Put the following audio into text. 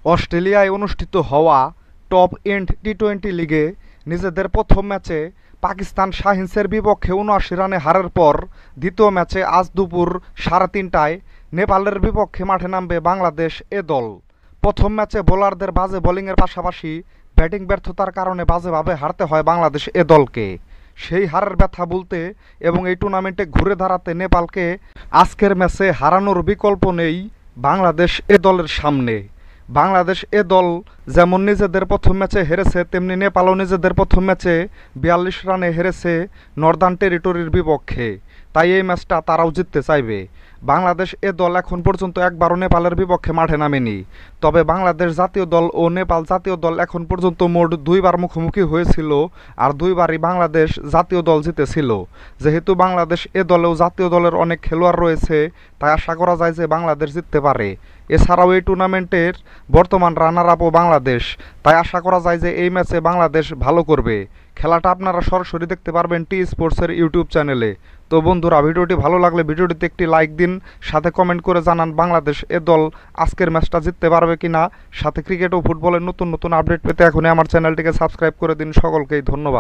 অস্ট্রেলিয়ায় অনুষ্ঠিত হওয়া টপ এন্ড টি-টোয়েন্টি লিগে নিজেদের প্রথম ম্যাচে পাকিস্তান শাহিনসের বিপক্ষে ৭৯ রানে হারের পর দ্বিতীয় ম্যাচে আজ দুপুর ৩:৩০টায় নেপালের বিপক্ষে মাঠে নামবে বাংলাদেশ এ দল। প্রথম ম্যাচে বোলারদের বাজে বোলিংয়ের পাশাপাশি ব্যাটিং ব্যর্থতার কারণে বাজেভাবে হারতে হয় বাংলাদেশ এ দলকে। সেই হারের ব্যথা ভুলতে এবং এই টুর্নামেন্টে ঘুরে দাঁড়াতে নেপালকে আজকের ম্যাচে হারানোর বিকল্প নেই বাংলাদেশ এ দলের সামনে। বাংলাদেশ এ দল যেমন নিজেদের প্রথম ম্যাচে হেরেছে, তেমনি নেপালও নিজেদের প্রথম ম্যাচে ৪২ রানে হেরেছে নর্দার্ন টেরিটরির বিপক্ষে। তাই এই ম্যাচটা তারাও জিততে চাইবে। বাংলাদেশ এ দল এখন পর্যন্ত একবারও নেপালের বিপক্ষে মাঠে নামেনি। তবে বাংলাদেশ জাতীয় দল ও নেপাল জাতীয় দল এখন পর্যন্ত মোট ২বার মুখোমুখি হয়েছিল, আর ২বারই বাংলাদেশ জাতীয় দল জিতেছিল। যেহেতু বাংলাদেশ এ দলেও জাতীয় দলের অনেক খেলোয়াড় রয়েছে, তাই আশা করা যায় যে বাংলাদেশ জিততে পারে। এছাড়াও এই টুর্নামেন্টের বর্তমান রানার আপও বাংলাদেশ, তাই আশা করা যায় যে এই ম্যাচে বাংলাদেশ ভালো করবে। খেলাটা আপনারা সরাসরি দেখতে পারবেন টি স্পোর্টসের ইউটিউব চ্যানেলে। তো বন্ধুরা, ভিডিওটি ভালো লাগলে ভিডিওটিতে একটি লাইক দিন, সাথে কমেন্ট করে জানান বাংলাদেশ এ দল আজকের ম্যাচটা জিততে পারবে কিনা। সাথে ক্রিকেট ও ফুটবলের নতুন নতুন আপডেট পেতে এখনই আমার চ্যানেলটিকে সাবস্ক্রাইব করে দিন। সকলকেই ধন্যবাদ।